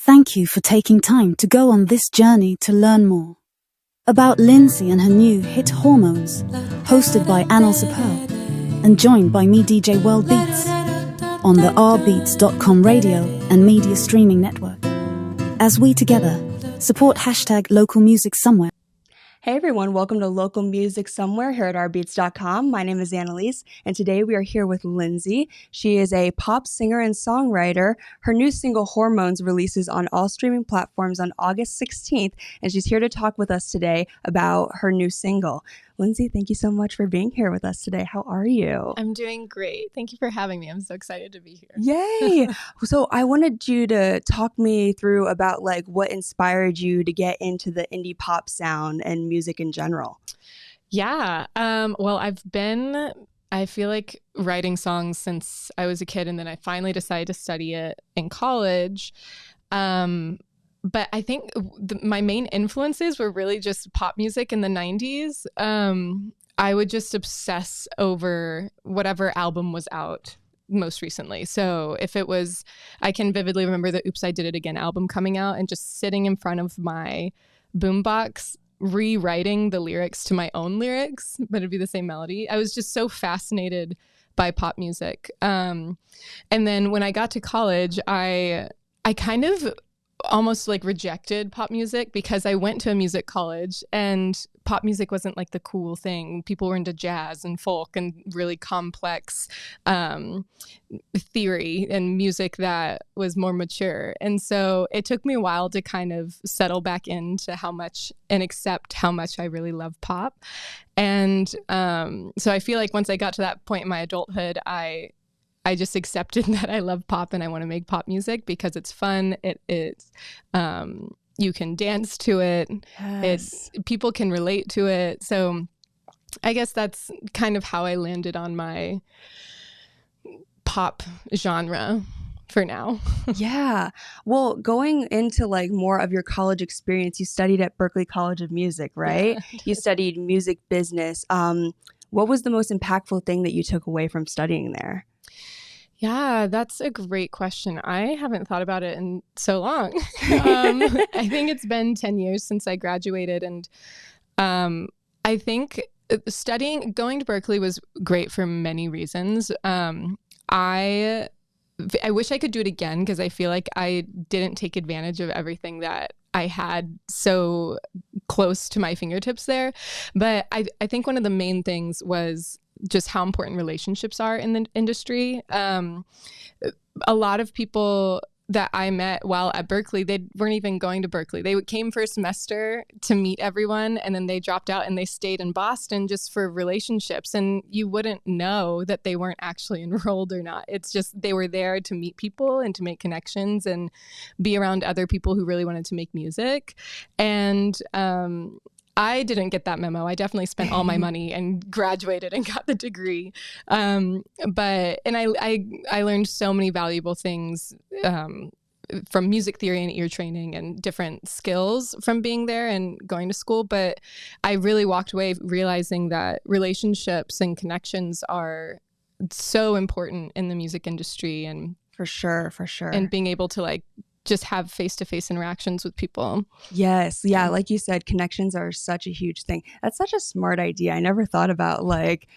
Thank you for taking time to go on this journey to learn more about Lynsea and her new hit Hormones, hosted by Annaleise Pearl and joined by me, DJ rBeatz, on the rBeatz.com radio and media streaming network. As we together support #local music somewhere. Hey everyone, welcome to Local Music Somewhere here at rBeatz.com. My name is Annaleise, and today we are here with Lynsea. She is a pop singer and songwriter. Her new single, Hormones, releases on all streaming platforms on August 16th, and she's here to talk with us today about her new single. Lynsea, thank you so much for being here with us today. How are you? I'm doing great. Thank you for having me. I'm so excited to be here. Yay! So I wanted you to talk me through about what inspired you to get into the indie pop sound and music in general. Yeah. Well, I feel like writing songs since I was a kid, and then I finally decided to study it in college. But I think my main influences were really just pop music in the 90s. I would just obsess over whatever album was out most recently. So if it was, I can vividly remember the Oops, I Did It Again album coming out and just sitting in front of my boombox, rewriting the lyrics to my own lyrics, but it'd be the same melody. I was just so fascinated by pop music. And then when I got to college, I kind of almost rejected pop music because I went to a music college and pop music wasn't the cool thing. People were into jazz and folk and really complex theory and music that was more mature. And so it took me a while to kind of settle back into how much and accept how much I really love pop. And so I feel like once I got to that point in my adulthood, I just accepted that I love pop and I want to make pop music because it's fun. It's you can dance to it. Yes. People can relate to it. So I guess that's kind of how I landed on my pop genre for now. Yeah. Well, going into more of your college experience, you studied at Berkeley College of Music, right? Yeah. You studied music business. What was the most impactful thing that you took away from studying there? Yeah, that's a great question. I haven't thought about it in so long. I think it's been 10 years since I graduated. And I think going to Berkeley was great for many reasons. I wish I could do it again because I feel like I didn't take advantage of everything that I had so close to my fingertips there. But I think one of the main things was just how important relationships are in the industry. A lot of people that I met while at Berkeley, they weren't even going to Berkeley. They came for a semester to meet everyone, and then they dropped out and they stayed in Boston just for relationships. And you wouldn't know that they weren't actually enrolled or not. It's just they were there to meet people and to make connections and be around other people who really wanted to make music. And I didn't get that memo. I definitely spent all my money and graduated and got the degree. But I learned so many valuable things from music theory and ear training and different skills from being there and going to school. But I really walked away realizing that relationships and connections are so important in the music industry, and For sure. and being able to just have face-to-face interactions with people. Yes. Yeah. Like you said, connections are such a huge thing. That's such a smart idea. I never thought about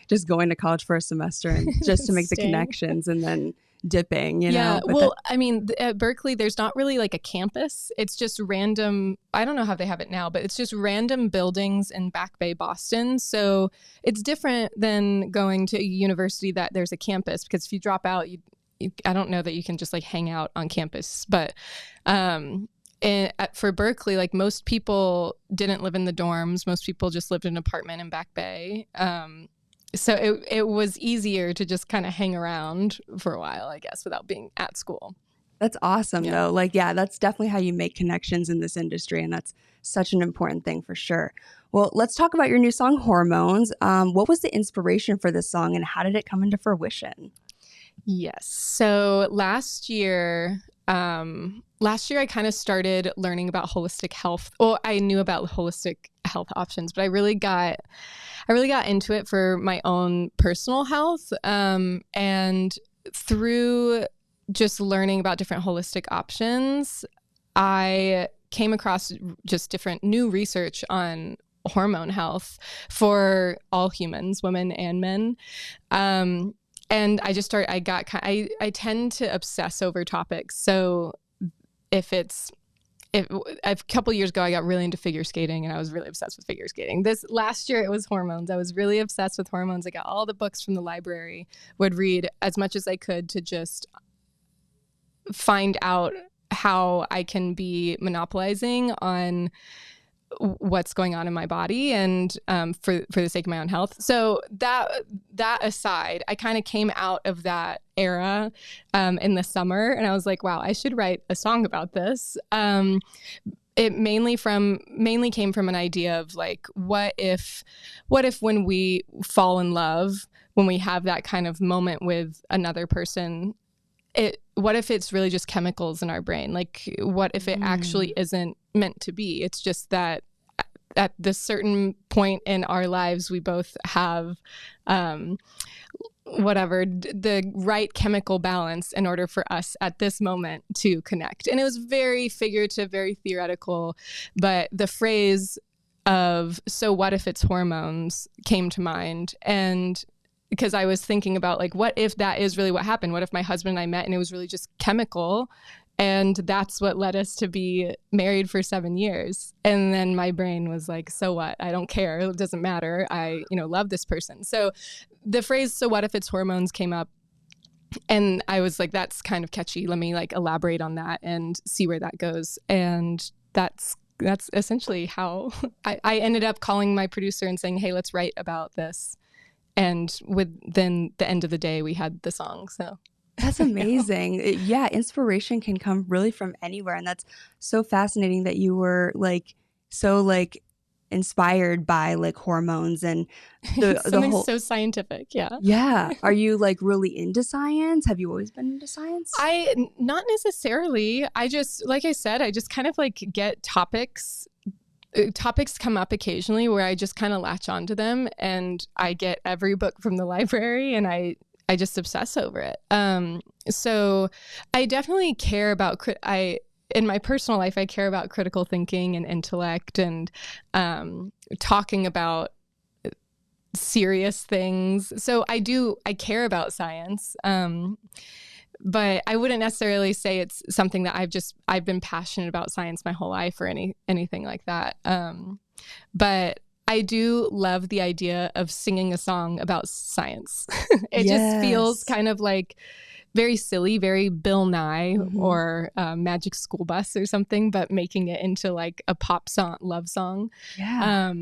just going to college for a semester and just to make the connections and then dipping, you know? Well, I mean, at Berkeley, there's not really a campus. It's just random. I don't know how they have it now, but it's just random buildings in Back Bay, Boston. So it's different than going to a university that there's a campus, because if you drop out, I don't know that you can just hang out on campus. But for Berkeley, most people didn't live in the dorms. Most people just lived in an apartment in Back Bay. So it was easier to just kind of hang around for a while, I guess, without being at school. That's awesome, though. That's definitely how you make connections in this industry. And that's such an important thing for sure. Well, let's talk about your new song, Hormones. What was the inspiration for this song and how did it come into fruition? Yes. So last year I kind of started learning about holistic health. Well, I knew about holistic health options, but I really got into it for my own personal health. And through just learning about different holistic options, I came across just different new research on hormone health for all humans, women and men. And I tend to obsess over topics. So if a couple years ago, I got really into figure skating, and I was really obsessed with figure skating. This last year, it was hormones. I was really obsessed with hormones. I got all the books from the library, would read as much as I could to just find out how I can be monopolizing on what's going on in my body, and for the sake of my own health. So that aside, I kind of came out of that era in the summer, and I was like, wow, I should write a song about this. It mainly came from an idea of like, what if when we fall in love, when we have that kind of moment with another person, what if it's really just chemicals in our brain? Like, what if it actually isn't meant to be? It's just that at this certain point in our lives, we both have the right chemical balance in order for us at this moment to connect. And it was very figurative, very theoretical, but the phrase of, so what if it's hormones, came to mind. And because I was thinking about like, what if that is really what happened? What if my husband and I met and it was really just chemical? And that's what led us to be married for 7 years. And then my brain was like, so what? I don't care. It doesn't matter. I, love this person. So the phrase, so what if it's hormones, came up. And I was like, that's kind of catchy. Let me like elaborate on that and see where that goes. And that's essentially how I ended up calling my producer and saying, hey, let's write about this. And within the end of the day, we had the song. So that's amazing. Yeah, inspiration can come really from anywhere, and that's so fascinating that you were like so like inspired by like hormones and something so scientific. Yeah. Are you like really into science? Have you always been into science? Not necessarily. I just, like I said, I just kind of like get topics come up occasionally where I just kind of latch onto them, and I get every book from the library and I just obsess over it. So I definitely care about, in my personal life, I care about critical thinking and intellect and talking about serious things. So I care about science. But I wouldn't necessarily say it's something that I've been passionate about science my whole life or anything like that. But I do love the idea of singing a song about science. It just feels kind of like very silly, very Bill Nye or Magic School Bus or something, but making it into like a pop song, love song. Yeah.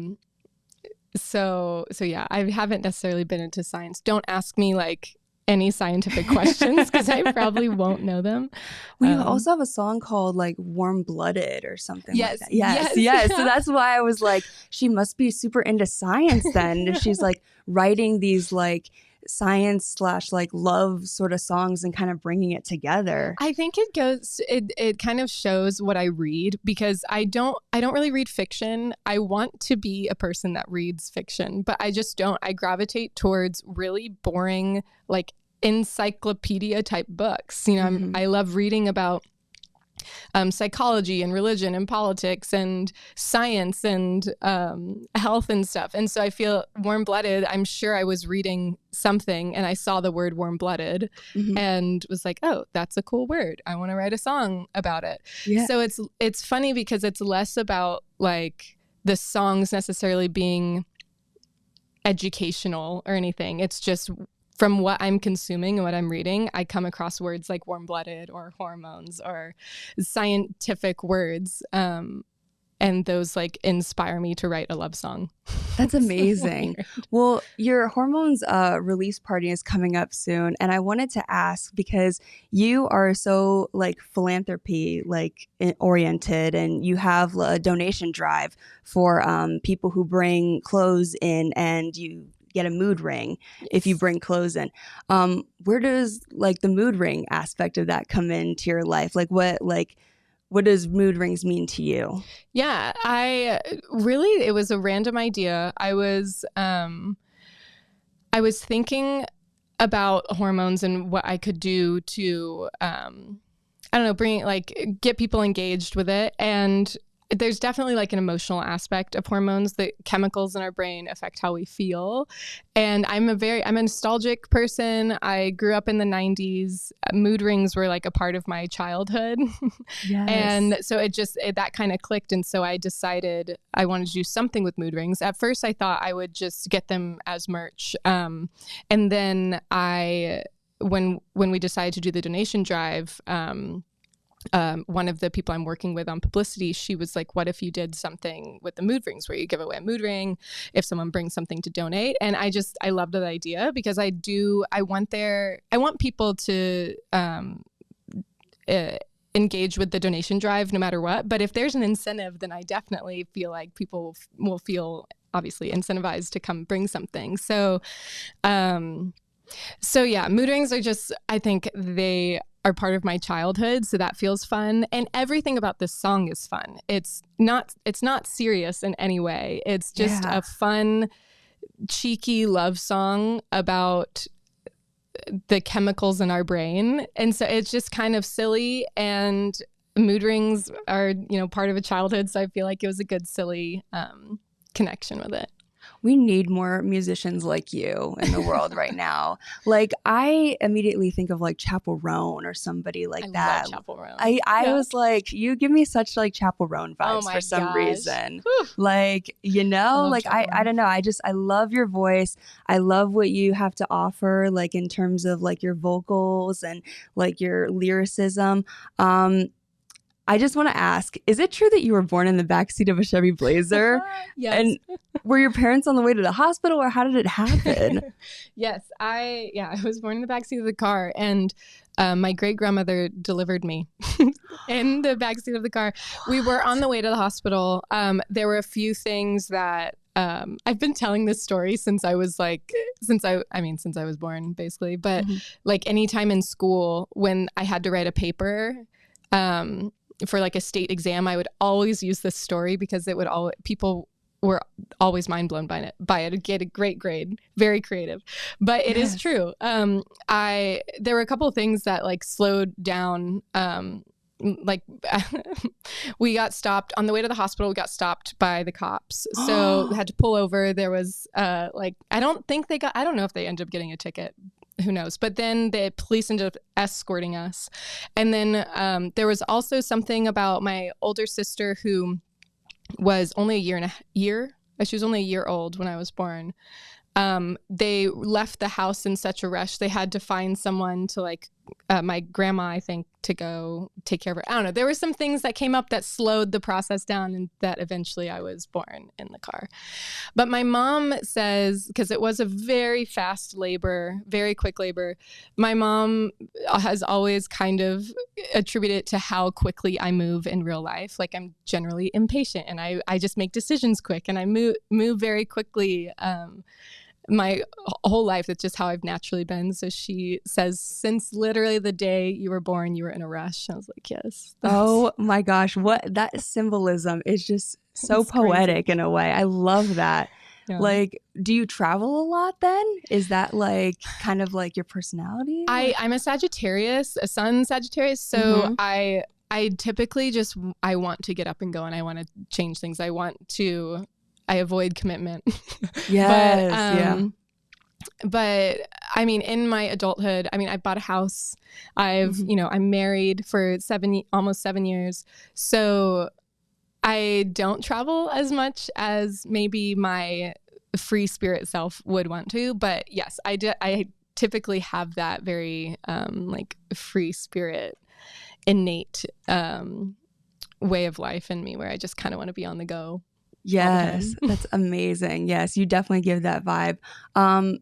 So yeah, I haven't necessarily been into science. Don't ask me like any scientific questions because I probably won't know them. We also have a song called like Warm Blooded or something like that. Yes. Yeah. So that's why I was like, she must be super into science then. If she's like writing these like science / like love sort of songs and kind of bringing it together. I think it kind of shows what I read, because I don't really read fiction. I want to be a person that reads fiction, but I just don't. I gravitate towards really boring, like encyclopedia type books. I love reading about psychology and religion and politics and science and health and stuff. And so I feel warm-blooded, I'm sure I was reading something and I saw the word warm-blooded and was like, oh, that's a cool word. I want to write a song about it. Yeah. So it's funny because it's less about like the songs necessarily being educational or anything. It's just from what I'm consuming and what I'm reading, I come across words like warm-blooded or hormones or scientific words. And those like inspire me to write a love song. That's amazing. Well, your Hormones release party is coming up soon. And I wanted to ask, because you are so like philanthropy like oriented, and you have a donation drive for people who bring clothes in, and you get a mood ring if you bring clothes in. Where does like the mood ring aspect of that come into your life? Like what does mood rings mean to you? Yeah, it was a random idea. I was thinking about hormones and what I could do to I don't know, get people engaged with it. And there's definitely like an emotional aspect of hormones. The chemicals in our brain affect how we feel. And I'm a nostalgic person. I grew up in the 90s. Mood rings were like a part of my childhood. Yes. And so that kind of clicked. And so I decided I wanted to do something with mood rings. At first I thought I would just get them as merch. And then when we decided to do the donation drive, one of the people I'm working with on publicity, she was like, what if you did something with the mood rings where you give away a mood ring if someone brings something to donate? And I loved the idea because I want people to engage with the donation drive no matter what. But if there's an incentive, then I definitely feel like people will feel obviously incentivized to come bring something. So yeah, mood rings are I think they are part of my childhood, so that feels fun. And everything about this song is fun. It's not serious in any way. It's just a fun, cheeky love song about the chemicals in our brain. And so it's just kind of silly, and mood rings are, part of a childhood. So I feel like it was a good, silly connection with it. We need more musicians like you in the world right now. Like, I immediately think of like Chappell Roan or somebody like that. Love Chappell Roan. I was like, you give me such like Chappell Roan vibes for some reason. Whew. Like, I don't know. I love your voice. I love what you have to offer, like in terms of like your vocals and like your lyricism. I just want to ask, is it true that you were born in the backseat of a Chevy Blazer? Yes. And were your parents on the way to the hospital, or how did it happen? Yes, I was born in the backseat of the car, and my great-grandmother delivered me in the backseat of the car. What? We were on the way to the hospital. There were a few things that I've been telling this story since I was born, basically. But like anytime in school when I had to write a paper, for like a state exam, I would always use this story because people were always mind blown by it. I'd get a great grade, very creative, but it is true. There were a couple of things that like slowed down. We got stopped on the way to the hospital. We got stopped by the cops, so we had to pull over. There was I don't know if they ended up getting a ticket. Who knows? But then the police ended up escorting us. And then there was also something about my older sister who was only a year. She was only a year old when I was born. They left the house in such a rush. They had to find someone to my grandma, I think, to go take care of her. I don't know. There were some things that came up that slowed the process down, and that eventually I was born in the car. But my mom says, because it was a very fast labor, very quick labor, my mom has always kind of attributed it to how quickly I move in real life. Like, I'm generally impatient, and I just make decisions quick, and I move very quickly. My whole life, that's just how I've naturally been. So she says, since literally the day you were born, you were in a rush. I was like, yes. Oh my gosh, what that symbolism is just so poetic crazy. In a way. I love that. Yeah. Like, do you travel a lot then? Is that like kind of like your personality? I'm a Sagittarius, a sun Sagittarius. So I typically I want to get up and go, and I want to change things. I avoid commitment. Yes. But I mean, in my adulthood, I bought a house. I'm married for almost 7 years. So I don't travel as much as maybe my free spirit self would want to. But yes, I typically have that very free spirit, innate way of life in me where I just kind of want to be on the go. Yes, that's amazing. Yes, you definitely give that vibe.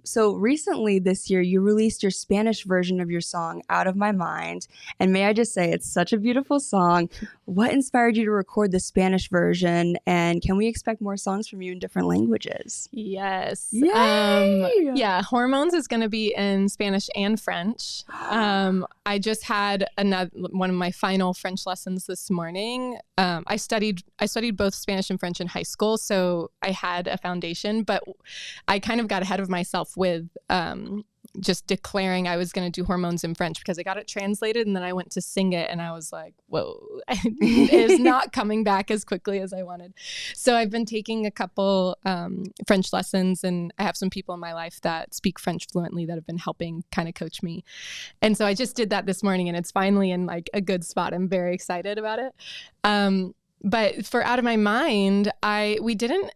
So recently this year, you released your Spanish version of your song, Out of My Mind. And may I just say, it's such a beautiful song. What inspired you to record the Spanish version? And can we expect more songs from you in different languages? Yes. Yay! Hormones is going to be in Spanish and French. I just had one of my final French lessons this morning. I studied both Spanish and French in high school, so I had a foundation, but I kind of got ahead of myself with just declaring I was going to do hormones in French because I got it translated and then I went to sing it and I was like, whoa, it is not coming back as quickly as I wanted. So I've been taking a couple French lessons, and I have some people in my life that speak French fluently that have been helping kind of coach me. And so I just did that this morning, and it's finally in like a good spot. I'm very excited about it. But for Out of My Mind, we didn't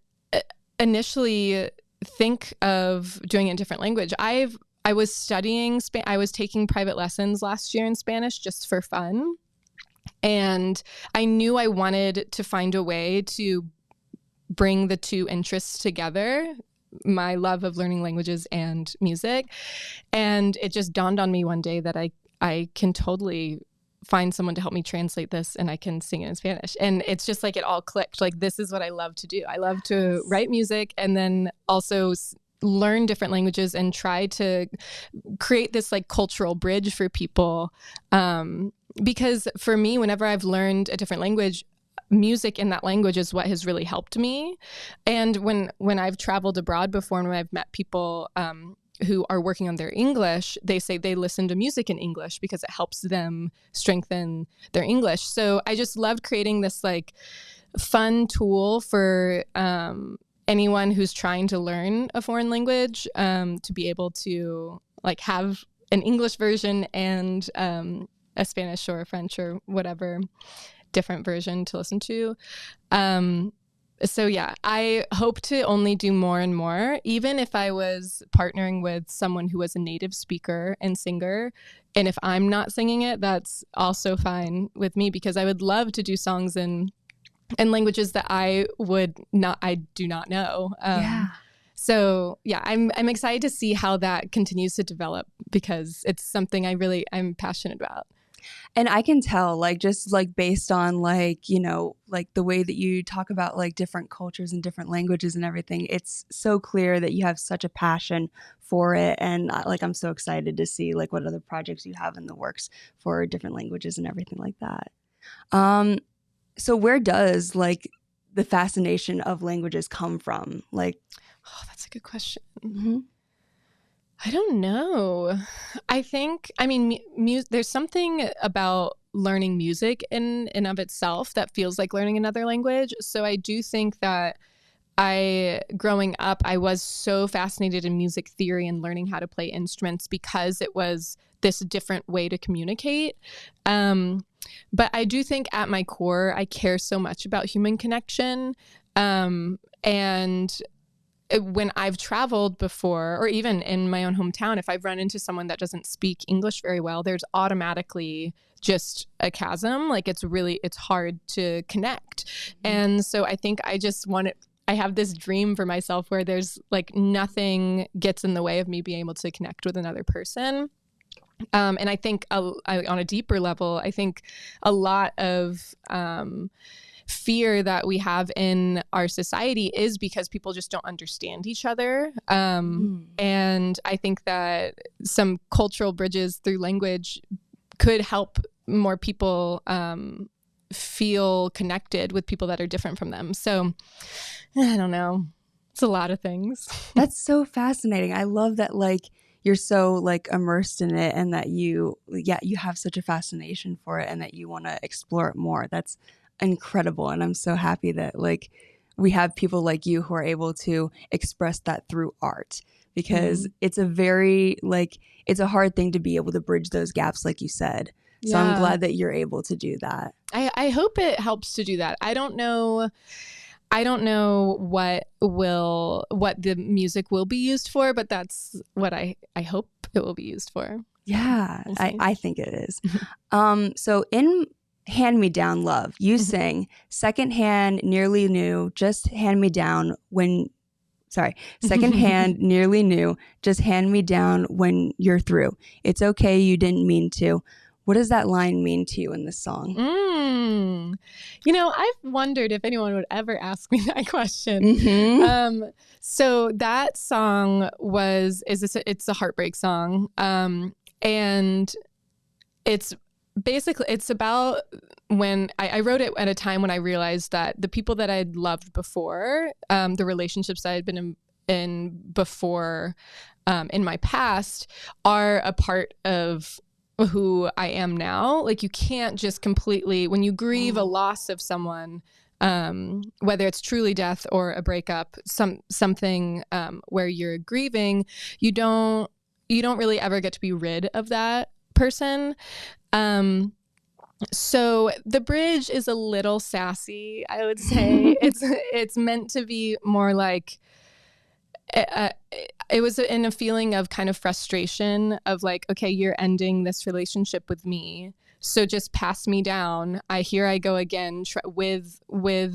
initially think of doing it in a different language. I was studying I was taking private lessons last year in Spanish just for fun. And I knew I wanted to find a way to bring the two interests together, my love of learning languages and music. And it just dawned on me one day that I can totally find someone to help me translate this and I can sing it in Spanish. And it's just like it all clicked. Like, this is what I love to do. I love to write music and then also learn different languages and try to create this like cultural bridge for people. Because for me, whenever I've learned a different language, music in that language is what has really helped me. And when I've traveled abroad before and when I've met people who are working on their English, they say they listen to music in English because it helps them strengthen their English. So I just loved creating this like fun tool for anyone who's trying to learn a foreign language to be able to like have an English version and a Spanish or a French or whatever different version to listen to. So yeah, I hope to only do more and more, even if I was partnering with someone who was a native speaker and singer. And if I'm not singing it, that's also fine with me, because I would love to do songs in languages that I do not know. So yeah, I'm excited to see how that continues to develop, because it's something I'm passionate about. And I can tell, like, just like based on like, you know, like the way that you talk about like different cultures and different languages and everything, it's so clear that you have such a passion for it. And like, I'm so excited to see like what other projects you have in the works for different languages and everything like that. So where does like the fascination of languages come from? Like, oh, that's a good question. Mm-hmm. I don't know. I mean, there's something about learning music in and of itself that feels like learning another language. So I do think that growing up, I was so fascinated in music theory and learning how to play instruments because it was this different way to communicate. But I do think at my core, I care so much about human connection. And when I've traveled before, or even in my own hometown, if I've run into someone that doesn't speak English very well, there's automatically just a chasm. Like it's hard to connect. Mm-hmm. And so I think I have this dream for myself where there's like nothing gets in the way of me being able to connect with another person. And I think on a deeper level, I think a lot of fear that we have in our society is because people just don't understand each other. And I think that some cultural bridges through language could help more people feel connected with people that are different from them. So I don't know. It's a lot of things. That's so fascinating. I love that like you're so like immersed in it and that you have such a fascination for it and that you want to explore it more. That's incredible. And I'm so happy that like we have people like you who are able to express that through art, because it's a hard thing to be able to bridge those gaps, like you said. So I'm glad that you're able to do that. I hope it helps to do that. I don't know what the music will be used for, but that's what I hope it will be used for. Yeah, I think it is. So in Hand Me Down Love, you sing secondhand, nearly new, just hand me down secondhand, nearly new, just hand me down when you're through. It's okay, you didn't mean to. What does that line mean to you in this song? You know, I've wondered if anyone would ever ask me that question. So that song it's a heartbreak song. And it's about when I wrote it at a time when I realized that the people that I'd loved before, the relationships I had been in before, in my past are a part of who I am now. Like, you can't just completely, when you grieve a loss of someone, whether it's truly death or a breakup, something where you're grieving, you don't really ever get to be rid of that person. So the bridge is a little sassy, I would say. It's meant to be more like, it was in a feeling of kind of frustration of like, okay, you're ending this relationship with me, so just pass me down. I go again with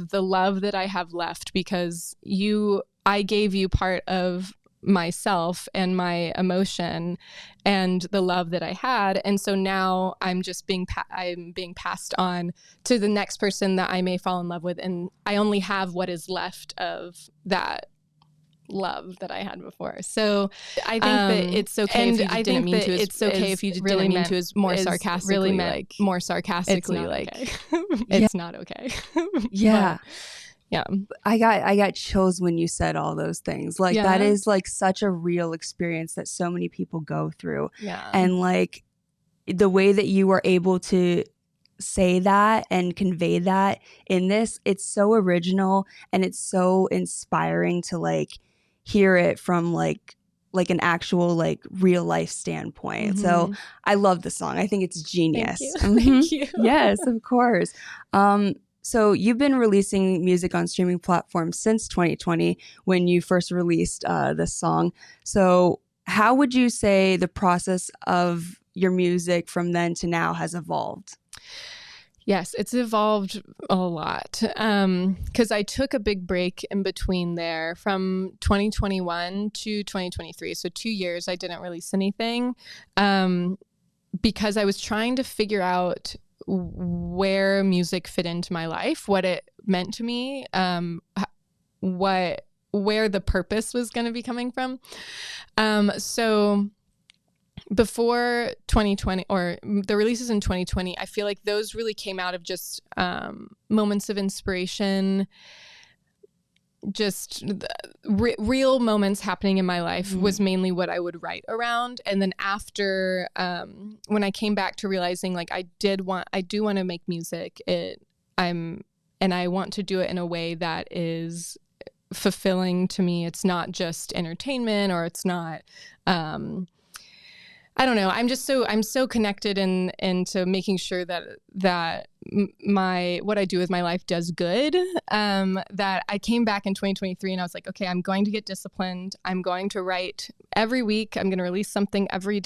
the love that I have left, because I gave you part of myself and my emotion and the love that I had, and so now I'm just being passed on to the next person that I may fall in love with, and I only have what is left of that love that I had before. So I think that it's okay if you didn't mean to. It's okay if you didn't mean to. Is more sarcastically, really like more sarcastically, like it's not okay. Yeah. But, yeah. I got chills when you said all those things. Like, that is like such a real experience that so many people go through. Yeah. And like the way that you were able to say that and convey that in this, it's so original and it's so inspiring to like hear it from like an actual like real life standpoint. Mm-hmm. So I love the song. I think it's genius. Thank you. Thank you. Yes, of course. So you've been releasing music on streaming platforms since 2020 when you first released this song. So how would you say the process of your music from then to now has evolved? Yes, it's evolved a lot, because I took a big break in between there from 2021 to 2023. So 2 years I didn't release anything, because I was trying to figure out where music fit into my life, what it meant to me, where the purpose was going to be coming from. So before 2020, or the releases in 2020, I feel like those really came out of just moments of inspiration, just real moments happening in my life was mainly what I would write around. And then after, when I came back to realizing like I do want to make music, and I want to do it in a way that is fulfilling to me. It's not just entertainment, or it's not, I don't know. I'm so connected into making sure that what I do with my life does good. That I came back in 2023 and I was like, okay, I'm going to get disciplined. I'm going to write every week. I'm going to release something every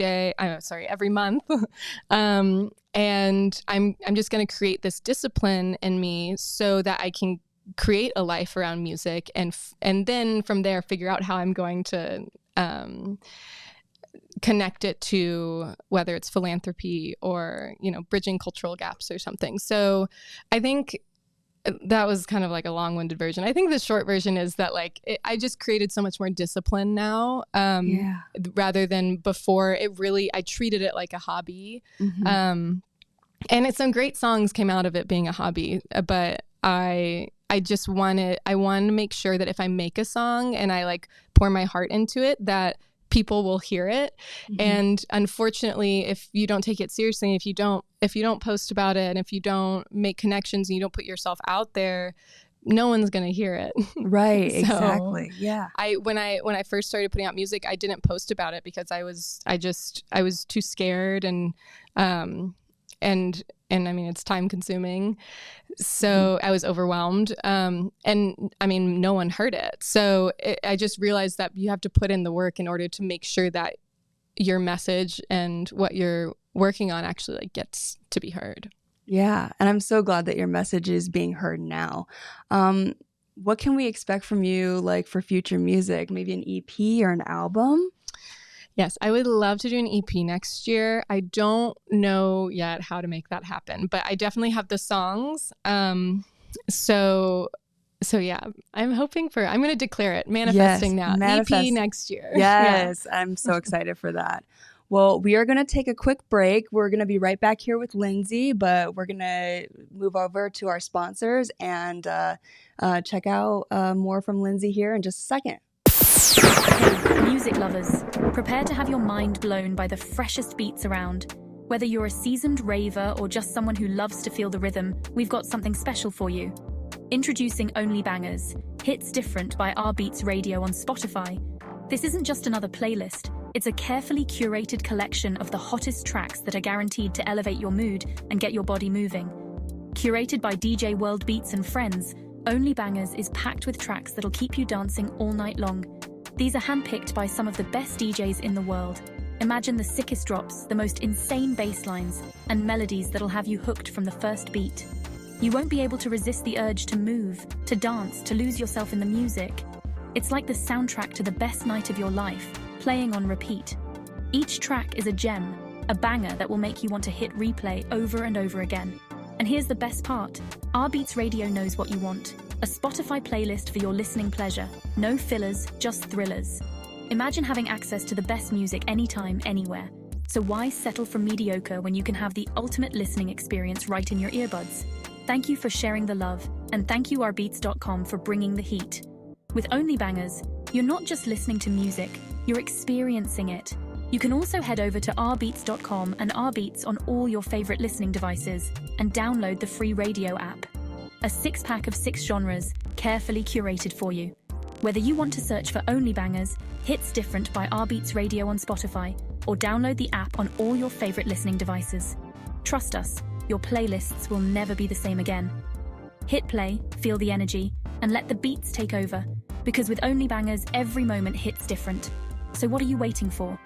month. And I'm just going to create this discipline in me so that I can create a life around music, and then from there figure out how I'm going to connect it to whether it's philanthropy or, bridging cultural gaps or something. So I think that was kind of like a long-winded version. I think the short version is that I just created so much more discipline now, rather than before. I treated it like a hobby. Mm-hmm. And some great songs came out of it being a hobby, but I want to make sure that if I make a song and I pour my heart into it, that people will hear it. Mm-hmm. And unfortunately, if you don't take it seriously, if you don't post about it, and if you don't make connections and you don't put yourself out there, no one's going to hear it. Right. So exactly. Yeah. When I first started putting out music, I didn't post about it because I was too scared, and I mean, it's time consuming. So I was overwhelmed. And I mean, no one heard it. So I just realized that you have to put in the work in order to make sure that your message and what you're working on actually gets to be heard. Yeah. And I'm so glad that your message is being heard now. What can we expect from you for future music? Maybe an EP or an album? Yes, I would love to do an EP next year. I don't know yet how to make that happen, but I definitely have the songs. So yeah, I'm going to declare it, manifesting now. EP next year. Yes, yeah. I'm so excited for that. Well, we are going to take a quick break. We're going to be right back here with Lynsea, but we're going to move over to our sponsors and check out more from Lynsea here in just a second. Hey, music lovers, prepare to have your mind blown by the freshest beats around. Whether you're a seasoned raver or just someone who loves to feel the rhythm, we've got something special for you. Introducing Only Bangers, Hits Different by rBeatz Radio on Spotify. This isn't just another playlist, it's a carefully curated collection of the hottest tracks that are guaranteed to elevate your mood and get your body moving. Curated by DJ rBeatz and friends, Only Bangers is packed with tracks that'll keep you dancing all night long. These are handpicked by some of the best DJs in the world. Imagine the sickest drops, the most insane bass lines, and melodies that'll have you hooked from the first beat. You won't be able to resist the urge to move, to dance, to lose yourself in the music. It's like the soundtrack to the best night of your life, playing on repeat. Each track is a gem, a banger that will make you want to hit replay over and over again. And here's the best part. rBeatz Radio knows what you want. A Spotify playlist for your listening pleasure. No fillers, just thrillers. Imagine having access to the best music anytime, anywhere. So why settle for mediocre when you can have the ultimate listening experience right in your earbuds? Thank you for sharing the love, and thank you rBeatz.com for bringing the heat. With Only Bangers, you're not just listening to music, you're experiencing it. You can also head over to rBeatz.com and rBeatz on all your favorite listening devices and download the free radio app. A 6-pack of 6 genres, carefully curated for you. Whether you want to search for Only Bangers, Hits Different by rBeatz Radio on Spotify, or download the app on all your favorite listening devices. Trust us, your playlists will never be the same again. Hit play, feel the energy, and let the beats take over. Because with Only Bangers, every moment hits different. So what are you waiting for?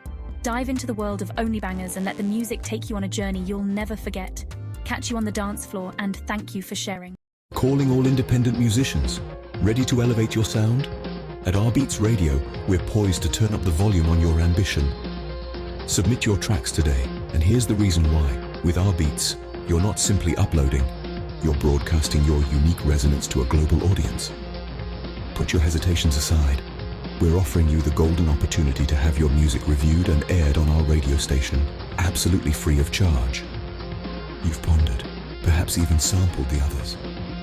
Dive into the world of Only Bangers and let the music take you on a journey you'll never forget. Catch you on the dance floor, and thank you for sharing. Calling all independent musicians. Ready to elevate your sound? At rBeatz Radio, we're poised to turn up the volume on your ambition. Submit your tracks today, and here's the reason why. With rBeatz, you're not simply uploading, you're broadcasting your unique resonance to a global audience. Put your hesitations aside. We're offering you the golden opportunity to have your music reviewed and aired on our radio station, absolutely free of charge. You've pondered, perhaps even sampled the others.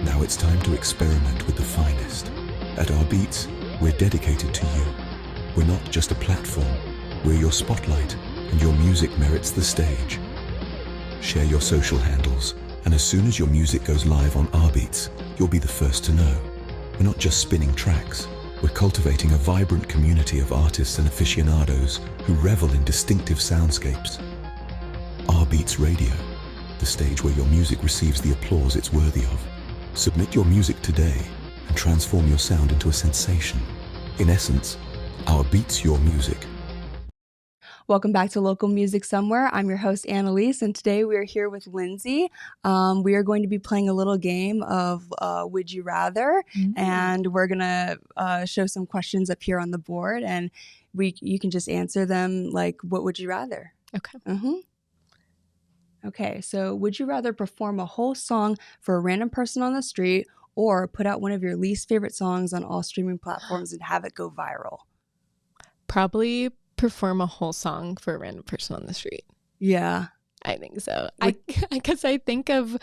Now it's time to experiment with the finest. At rBeatz, we're dedicated to you. We're not just a platform, we're your spotlight, and your music merits the stage. Share your social handles, and as soon as your music goes live on rBeatz, you'll be the first to know. We're not just spinning tracks, we're cultivating a vibrant community of artists and aficionados who revel in distinctive soundscapes. rBeatz Radio, the stage where your music receives the applause it's worthy of. Submit your music today and transform your sound into a sensation. In essence, rBeatz your music. Welcome back to Local Music Somewhere. I'm your host, Annaleise, and today we are here with Lynsea. We are going to be playing a little game of Would You Rather, and we're going to show some questions up here on the board, and you can just answer them like, what would you rather? Okay. Okay, so would you rather perform a whole song for a random person on the street or put out one of your least favorite songs on all streaming platforms and have it go viral? Probably perform a whole song for a random person on the street. Yeah, I think so. Because I think of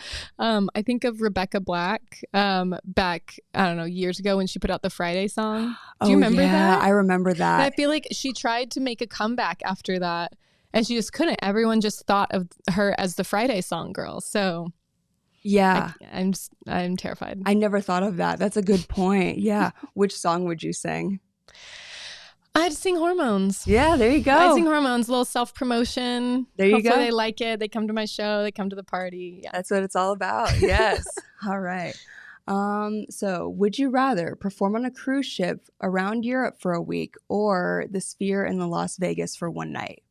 Rebecca Black back, I don't know, years ago when she put out the Friday song. Do you remember that? I remember that. And I feel like she tried to make a comeback after that and she just couldn't. Everyone just thought of her as the Friday song girl. So yeah, I'm terrified. I never thought of that. That's a good point. Yeah. Which song would you sing? I'd sing Hormones. Yeah, there you go. I'd sing Hormones, a little self-promotion. There you Hopefully go. they like it. They come to my show. They come to the party. Yeah. That's what it's all about. Yes. All right. So would you rather perform on a cruise ship around Europe for a week or the Sphere in the Las Vegas for one night?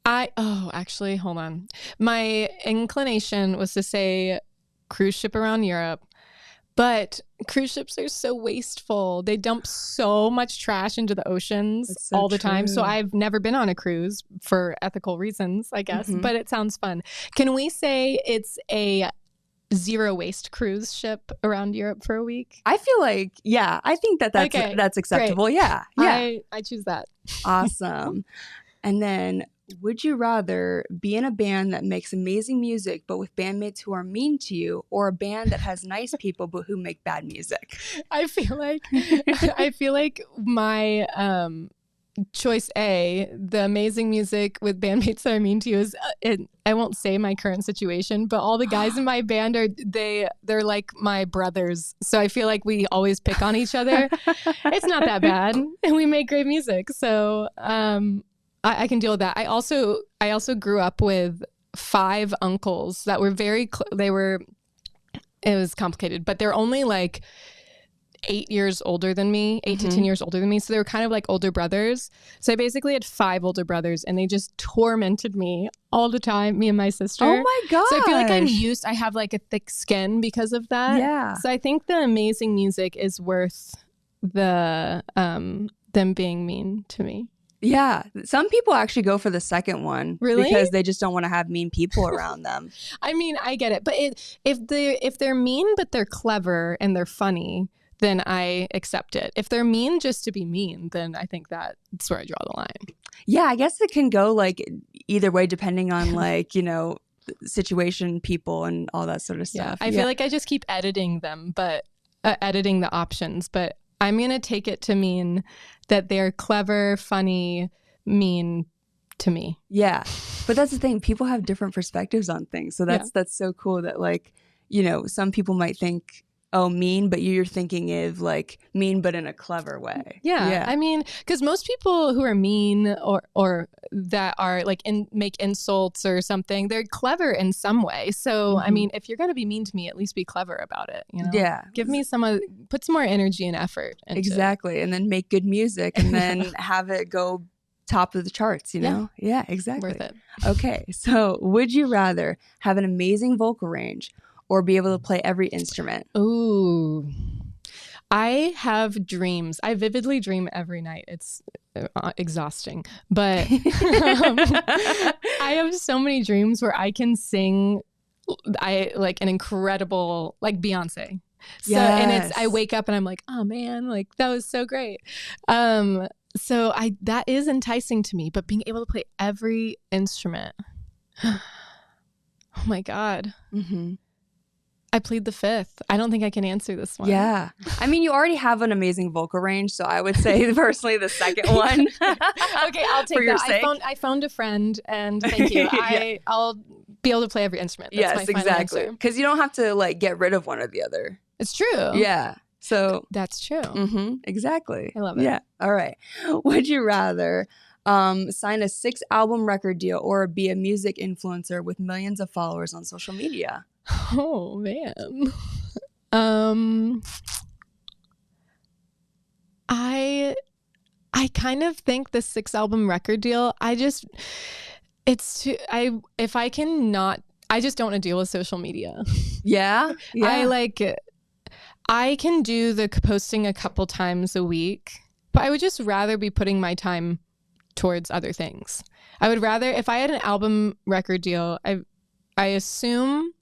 Actually, hold on. My inclination was to say cruise ship around Europe. But cruise ships are so wasteful. They dump so much trash into the oceans all the time. So I've never been on a cruise for ethical reasons, I guess. But it sounds fun. Can we say it's a zero waste cruise ship around Europe for a week? I feel like, yeah, I think that's acceptable. Great. Yeah. I choose that. Awesome. And then, would you rather be in a band that makes amazing music but with bandmates who are mean to you, or a band that has nice people but who make bad music? I feel like my choice A, the amazing music with bandmates that are mean to you is, I won't say my current situation, but all the guys in my band they're like my brothers. So I feel like we always pick on each other. It's not that bad, and we make great music. So I can deal with that. I also grew up with 5 uncles that were it was complicated, but they're only like 8 years older than me, 8 to 10 years older than me. So they were kind of like older brothers. So I basically had 5 older brothers, and they just tormented me all the time, me and my sister. Oh my gosh. So I feel like I have like a thick skin because of that. Yeah. So I think the amazing music is worth them being mean to me. Yeah. Some people actually go for the second one. Really? Because they just don't want to have mean people around them. I mean, I get it. But if they're mean, but they're clever and they're funny, then I accept it. If they're mean just to be mean, then I think that's where I draw the line. Yeah, I guess it can go like either way depending on like, situation, people, and all that sort of stuff. Yeah, I feel like I just keep editing them, but editing the options. But I'm going to take it to mean that they're clever, funny, mean to me. Yeah. But that's the thing. People have different perspectives on things. So that's so cool that like, some people might think, oh, mean, but you're thinking of like mean, but in a clever way. Yeah. I mean, because most people who are mean or that are like make insults or something, they're clever in some way. So, I mean, if you're going to be mean to me, at least be clever about it. Yeah. Give me put some more energy and effort into Exactly. And then make good music and then have it go top of the charts, Yeah, exactly. Worth it. Okay. So would you rather have an amazing vocal range or be able to play every instrument? Ooh, I have dreams. I vividly dream every night. It's exhausting, but I have so many dreams where I can sing. I like an incredible, like Beyonce. So, and I wake up and I'm like, oh man, like that was so great. So that is enticing to me, but being able to play every instrument. Oh my God. Mm-hmm. I plead the fifth. I don't think I can answer this one. Yeah. I mean, you already have an amazing vocal range, so I would say personally the second one. Okay, I'll take that. I phoned a friend, and thank you. I'll be able to play every instrument. That's my final exactly. Because you don't have to like get rid of one or the other. It's true. Yeah. So that's true. Exactly. I love it. Yeah. All right. Would you rather sign a 6-album record deal or be a music influencer with millions of followers on social media? Oh man. I kind of think the 6-album record deal, I just don't want to deal with social media. Yeah. I can do the posting a couple times a week, but I would just rather be putting my time towards other things. I would rather, if I had an album record deal, I assume,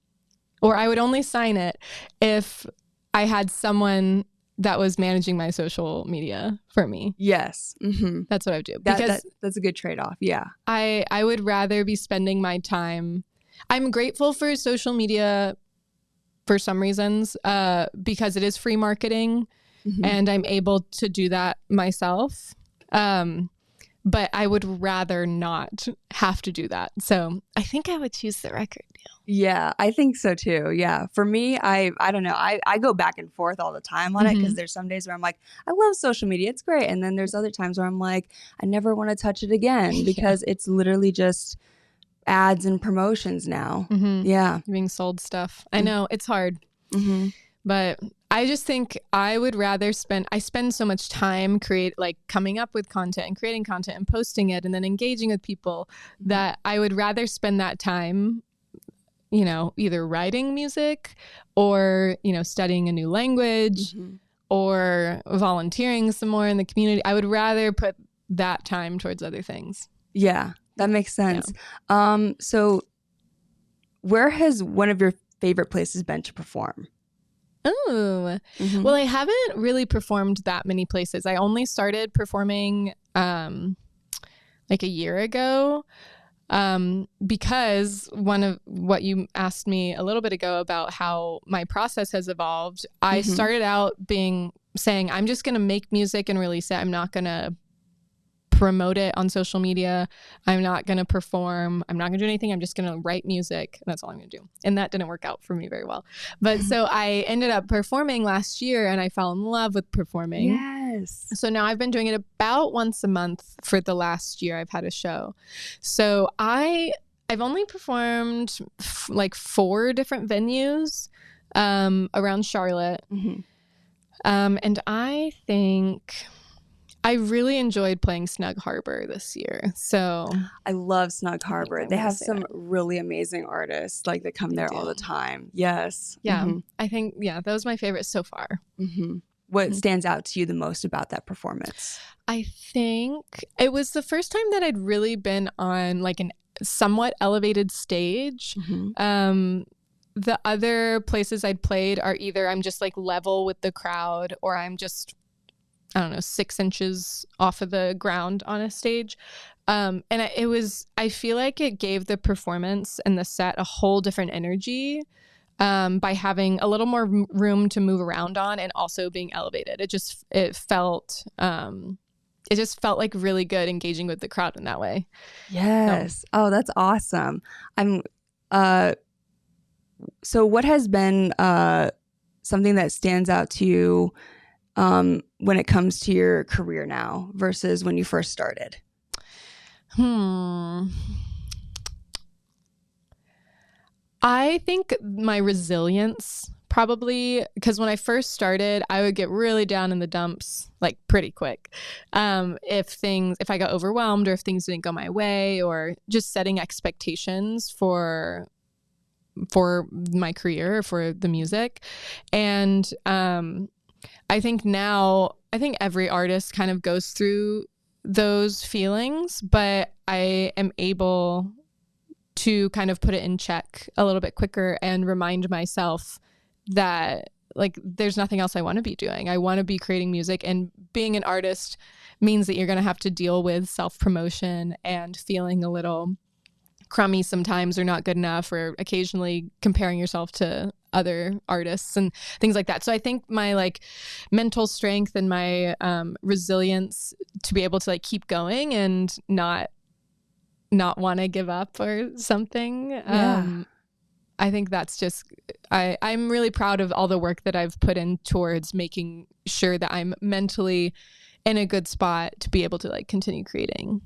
or I would only sign it if I had someone that was managing my social media for me. Yes. Mm-hmm. That's what I would do. Because that's a good trade-off. Yeah. I would rather be spending my time. I'm grateful for social media for some reasons, because it is free marketing and I'm able to do that myself. But I would rather not have to do that. So I think I would choose the record deal. Yeah, I think so too. Yeah. For me, I don't know. I go back and forth all the time on it because there's some days where I'm like, I love social media. It's great. And then there's other times where I'm like, I never want to touch it again because it's literally just ads and promotions now. Yeah. Being sold stuff. I know it's hard, but I just think I would rather I spend so much time coming up with content and creating content and posting it and then engaging with people that I would rather spend that time, either writing music or, studying a new language or volunteering some more in the community. I would rather put that time towards other things. Yeah, that makes sense. Yeah. So where has one of your favorite places been to perform? Oh, well, I haven't really performed that many places. I only started performing like a year ago because one of what you asked me a little bit ago about how my process has evolved. I started out saying, I'm just going to make music and release it. I'm not going to promote it on social media. I'm not going to perform. I'm not going to do anything. I'm just going to write music. That's all I'm going to do. And that didn't work out for me very well. But so I ended up performing last year, and I fell in love with performing. Yes. So now I've been doing it about once a month for the last year I've had a show. So I've only performed like 4 different venues around Charlotte. Mm-hmm. And I think I really enjoyed playing Snug Harbor this year. So I love Snug Harbor. They have some really amazing artists like that come there all the time. Yes. Yeah. Mm-hmm. I think, that was my favorite so far. Mm-hmm. What stands out to you the most about that performance? I think it was the first time that I'd really been on like an somewhat elevated stage. Mm-hmm. The other places I'd played are either I'm just like level with the crowd, or I'm just, I don't know, 6 inches off of the ground on a stage. And I feel like it gave the performance and the set a whole different energy by having a little more room to move around on and also being elevated. It just felt like really good engaging with the crowd in that way. Yes. Oh, that's awesome. So what has been something that stands out to you when it comes to your career now versus when you first started? I think my resilience, probably, because when I first started, I would get really down in the dumps like pretty quick. If I got overwhelmed, or if things didn't go my way, or just setting expectations for my career, for the music. And I think every artist kind of goes through those feelings, but I am able to kind of put it in check a little bit quicker and remind myself that like there's nothing else I want to be doing. I want to be creating music, and being an artist means that you're going to have to deal with self-promotion and feeling a little crummy sometimes, or not good enough, or occasionally comparing yourself to other artists and things like that. So I think my like mental strength and my resilience to be able to like keep going and not want to give up or something. I think that's just, I'm really proud of all the work that I've put in towards making sure that I'm mentally in a good spot to be able to like continue creating.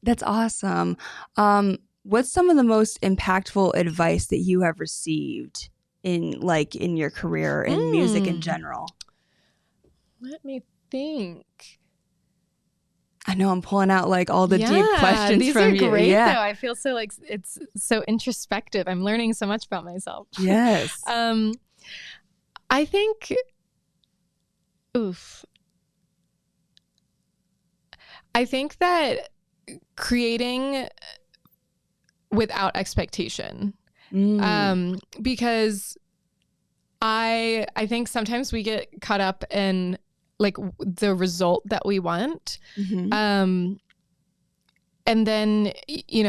That's awesome. What's some of the most impactful advice that you have received in your career in music in general? Let me think. I know I'm pulling out like all the deep questions these from are you. Great, though. I feel so like it's so introspective. I'm learning so much about myself. Yes. I think, I think that creating without expectation, because I think sometimes we get caught up in like the result that we want. Mm-hmm. And then,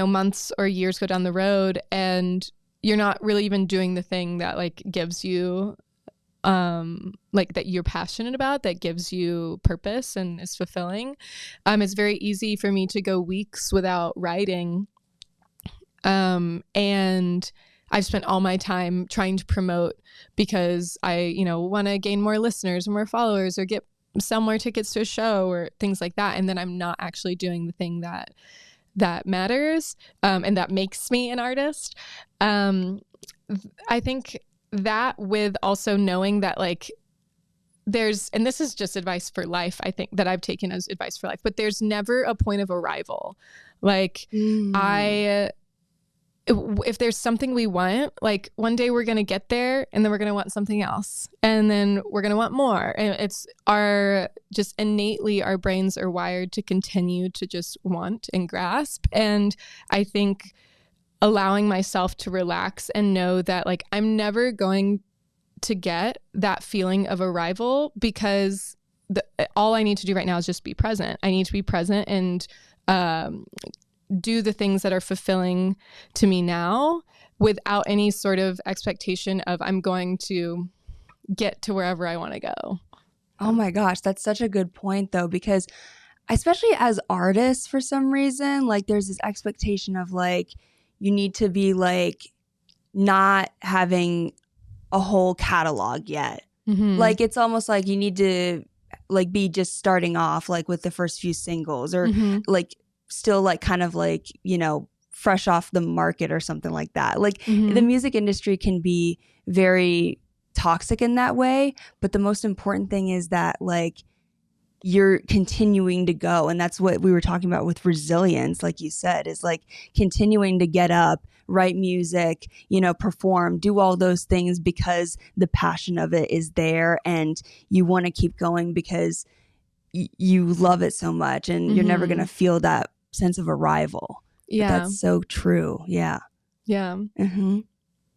months or years go down the road and you're not really even doing the thing that like gives you, like that you're passionate about, that gives you purpose and is fulfilling. It's very easy for me to go weeks without writing. And I've spent all my time trying to promote because I, want to gain more listeners or more followers or sell more tickets to a show or things like that. And then I'm not actually doing the thing that matters, and that makes me an artist. I think that, with also knowing that like and this is just advice for life, I think, that I've taken as advice for life, but there's never a point of arrival. Like if there's something we want, like one day we're going to get there and then we're going to want something else. And then we're going to want more. And it's just innately our brains are wired to continue to just want and grasp. And I think allowing myself to relax and know that like I'm never going to get that feeling of arrival, because all I need to do right now is just be present. I need to be present and do the things that are fulfilling to me now without any sort of expectation of I'm going to get to wherever I want to go. Oh my gosh, that's such a good point though, because especially as artists, for some reason, like there's this expectation of like, you need to be like not having a whole catalog yet. Like it's almost like you need to like be just starting off like with the first few singles, or like still like kind of like, you know, fresh off the market or something like that. Like the music industry can be very toxic in that way, but the most important thing is that like you're continuing to go, and that's what we were talking about with resilience, like you said, is like continuing to get up, write music, you know, perform, do all those things because the passion of it is there, and you want to keep going because you love it so much, and you're never going to feel that sense of arrival. Yeah. But that's so true. Yeah. Yeah.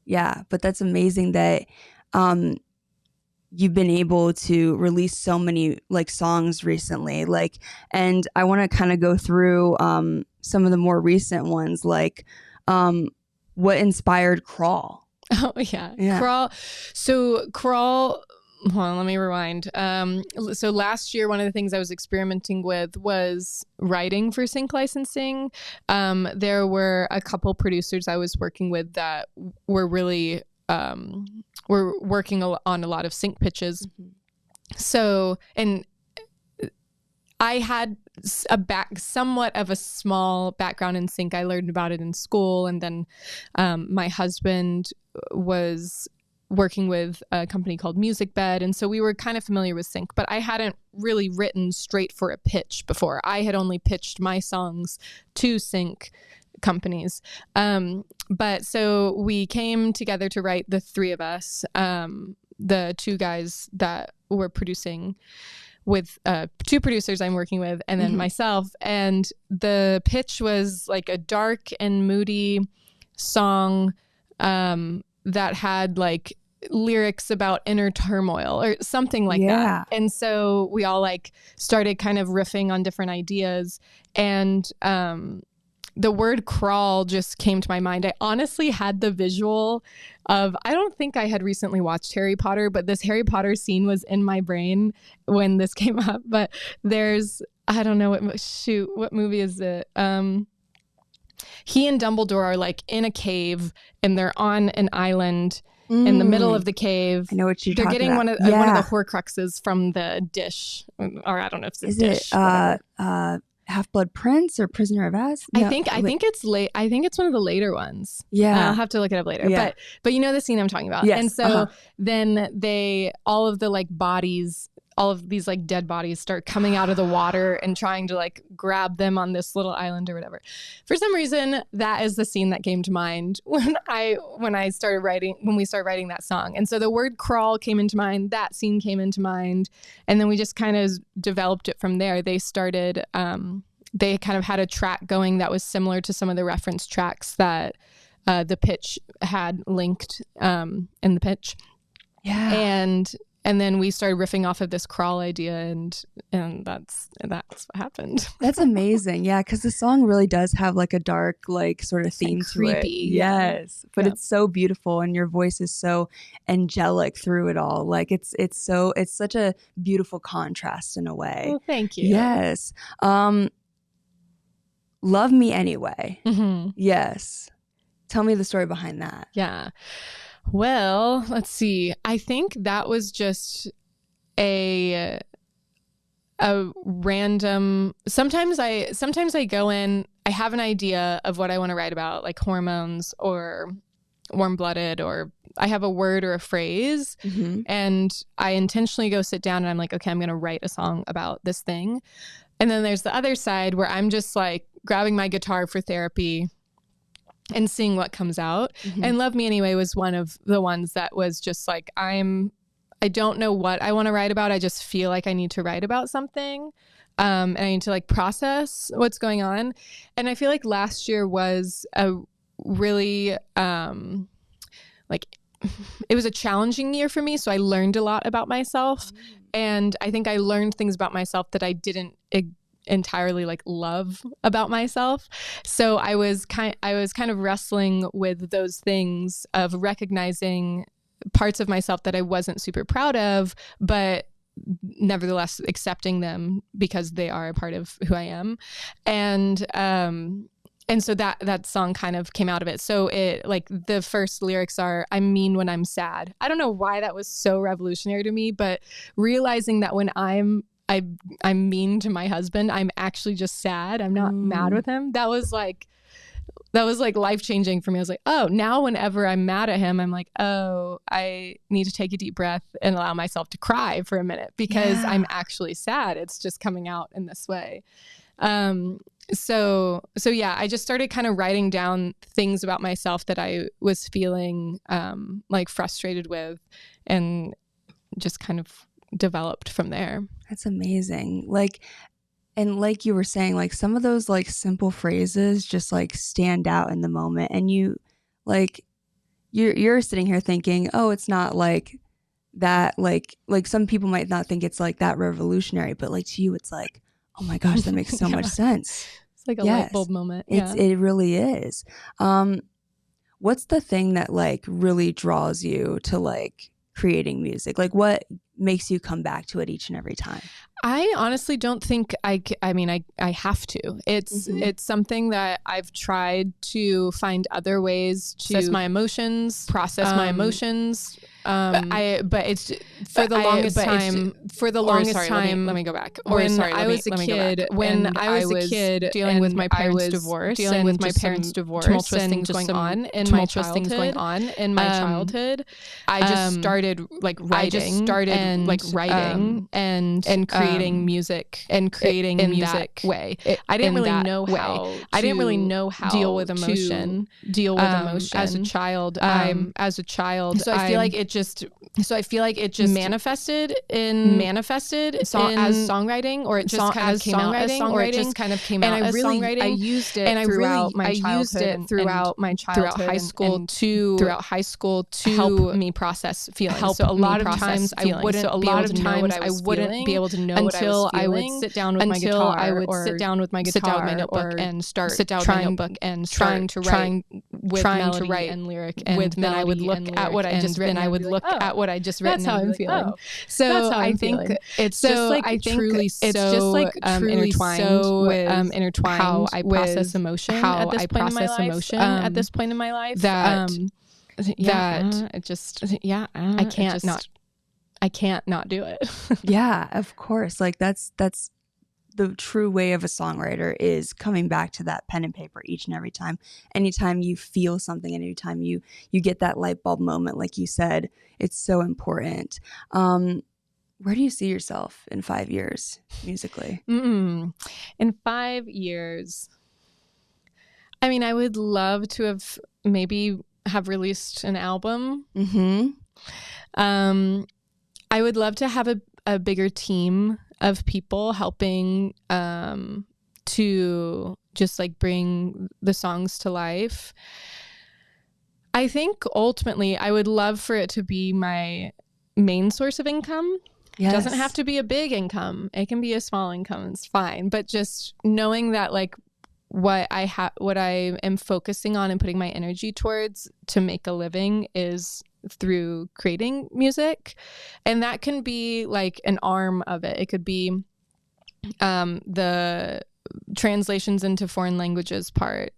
Yeah. But that's amazing that you've been able to release so many like songs recently. Like, and I want to kind of go through some of the more recent ones, like what inspired Crawl? Oh yeah. Crawl. So Crawl, hold on, let me rewind. So last year, one of the things I was experimenting with was writing for sync licensing. There were a couple producers I was working with that were really, were working on a lot of sync pitches. So, and I had somewhat of a small background in sync. I learned about it in school, and then my husband was working with a company called Music Bed, and so we were kind of familiar with sync, but I hadn't really written straight for a pitch before. I had only pitched my songs to sync companies. But so we came together to write, the three of us, the two guys that were producing with two producers I'm working with, and then myself. And the pitch was like a dark and moody song that had like lyrics about inner turmoil or something like that. And so we all like started kind of riffing on different ideas, and the word crawl just came to my mind. I honestly had the visual of, I don't think I had recently watched Harry Potter, but this Harry Potter scene was in my brain when this came up. But there's, I don't know what movie is it? He and Dumbledore are like in a cave, and they're on an island in the middle of the cave. I know what you're They're talking getting about. one of the Horcruxes from the dish, or I don't know if it's a dish. It Half-Blood Prince or Prisoner of Azkaban? No, I think it's late. I think it's one of the later ones. Yeah, I'll have to look it up later. Yeah. But you know the scene I'm talking about. Yes. And so then all of the like bodies, all of these like dead bodies start coming out of the water and trying to like grab them on this little island or whatever. For some reason, that is the scene that came to mind when we started writing that song. And so the word crawl came into mind, that scene came into mind, and then we just kind of developed it from there. They started, they kind of had a track going that was similar to some of the reference tracks that the pitch had linked in the pitch. Yeah. And then we started riffing off of this crawl idea, and that's what happened. That's amazing. Yeah, because the song really does have like a dark, like sort of theme to it. Creepy. Yes, but it's so beautiful, and your voice is so angelic through it all. Like it's such a beautiful contrast in a way. Well, thank you. Yes. Love Me Anyway. Yes. Tell me the story behind that. Yeah. Well, let's see. I think that was just a random, sometimes I go in, I have an idea of what I want to write about, like hormones or warm-blooded, or I have a word or a phrase, and I intentionally go sit down and I'm like, okay, I'm going to write a song about this thing. And then there's the other side where I'm just like grabbing my guitar for therapy and seeing what comes out. And Love Me Anyway was one of the ones that was just like, I don't know what I want to write about. I just feel like I need to write about something. And I need to like process what's going on. And I feel like last year was a really, like, it was a challenging year for me. So I learned a lot about myself. And I think I learned things about myself that I didn't entirely like love about myself. So I was kind of wrestling with those things of recognizing parts of myself that I wasn't super proud of, but nevertheless accepting them because they are a part of who I am. And so that song kind of came out of it. So it, like, the first lyrics are, "I'm mean when I'm sad." I don't know why that was so revolutionary to me, but realizing that when I'm mean to my husband, I'm actually just sad. I'm not mad with him. That was like life-changing for me. I was like, oh, now whenever I'm mad at him, I'm like, oh, I need to take a deep breath and allow myself to cry for a minute because I'm actually sad. It's just coming out in this way. So yeah, I just started kind of writing down things about myself that I was feeling like frustrated with, and just kind of developed from there. That's amazing. And like you were saying, like, some of those like simple phrases just like stand out in the moment, and you're sitting here thinking, oh, it's not like that, like some people might not think it's like that revolutionary, but like to you it's like, oh my gosh, that makes so much sense. It's like a light bulb moment. It really is. What's the thing that like really draws you to like creating music? Like, what makes you come back to it each and every time? I honestly don't think I have to. It's something that I've tried to find other ways to process my emotions. But it's for the longest time. Let me go back. When I was a kid, dealing with my parents' divorce, tumultuous things going on in my childhood, I just started writing and creating music in that way. I didn't really know how deal with emotion as a child. So I feel like it just manifested as songwriting, or it just kind of came out as songwriting. And I used it throughout my childhood, throughout high school to help me process feelings. So a lot of times I wouldn't be able to know until I would sit down with my guitar, or sit down with my notebook and start trying to write and lyric, and then I would look at what I just written. I would look at what I just written. That's how I'm feeling. So I think it's just like truly intertwined how I process emotion at this point in my life. I can't not do it. Yeah, of course. Like that's the true way of a songwriter, is coming back to that pen and paper each and every time. Anytime you feel something, anytime you get that light bulb moment, like you said, it's so important. Where do you see yourself in 5 years musically? In 5 years, I mean, I would love to have released an album. I would love to have a bigger team of people helping to just like bring the songs to life. I think ultimately I would love for it to be my main source of income. Yes. It doesn't have to be a big income. It can be a small income. It's fine. But just knowing that like what I am focusing on and putting my energy towards to make a living is through creating music. And that can be like an arm of it. It could be the translations into foreign languages part,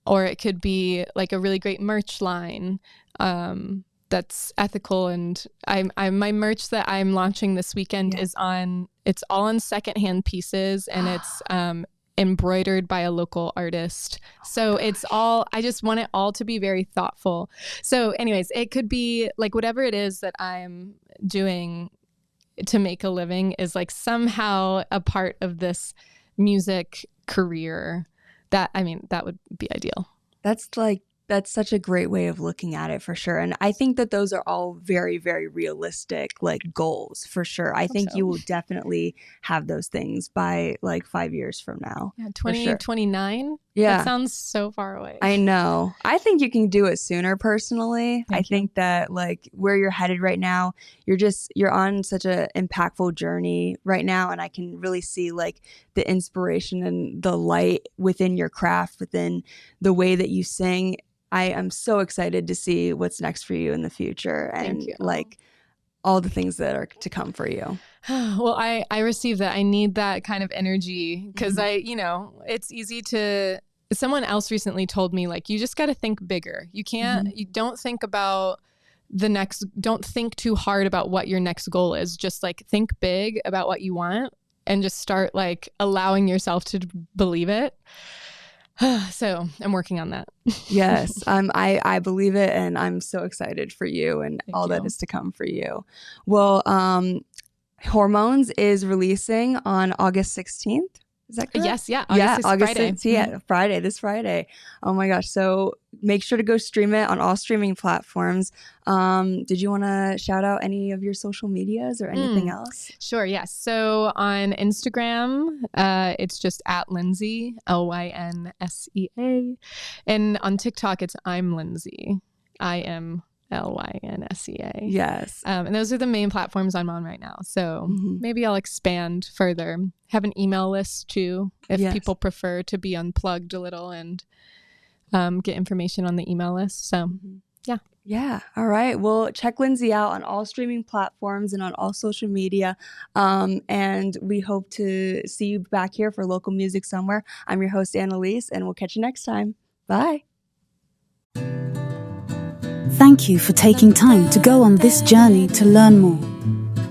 or it could be like a really great merch line that's ethical. And my merch that I'm launching this weekend it's all on secondhand pieces, and it's embroidered by a local artist. So it's all, I just want it all to be very thoughtful. So anyways, it could be like whatever it is that I'm doing to make a living is like somehow a part of this music career. That would be ideal. That's such a great way of looking at it, for sure. And I think that those are all very, very realistic like goals, for sure. I think you will definitely have those things by like 5 years from now. Yeah, 2029. Yeah. That sounds so far away. I know. I think you can do it sooner, personally. I think that like where you're headed right now, you're on such an impactful journey right now. And I can really see like the inspiration and the light within your craft, within the way that you sing. I am so excited to see what's next for you in the future. And like, all the things that are to come for you? Well, I receive that. I need that kind of energy because it's easy to, someone else recently told me, like, you just got to think bigger. You can't, you don't think about don't think too hard about what your next goal is. Just like think big about what you want and just start like allowing yourself to believe it. So I'm working on that. Yes, I believe it, and I'm so excited for you and all that is to come for you. Well, Hormones is releasing on August 16th. Is that correct? Yes, yeah. August Friday. 6th, yeah, Friday, this Friday. Oh my gosh. So make sure to go stream it on all streaming platforms. Did you want to shout out any of your social medias or anything else? Sure, yes. So on Instagram, it's just at Lynsea, Lynsea. And on TikTok, it's I'm Lynsea. I am Lynsea. Yes. And those are the main platforms I'm on right now. So maybe I'll expand further. Have an email list too, if people prefer to be unplugged a little and get information on the email list. So yeah. Yeah. All right. Well, check Lynsea out on all streaming platforms and on all social media. And we hope to see you back here for Local Music Somewhere. I'm your host, Annaleise, and we'll catch you next time. Bye. Thank you for taking time to go on this journey to learn more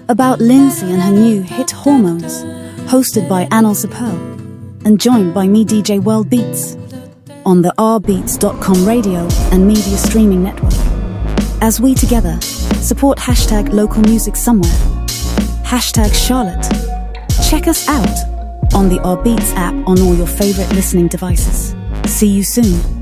about Lynsea and her new hit Hormones, hosted by Annaleise Pearl and joined by me, DJ rBeatz, on the rBeatz.com radio and media streaming network. As we together support hashtag Local Music Somewhere, hashtag Charlotte. Check us out on the rBeatz app on all your favorite listening devices. See you soon.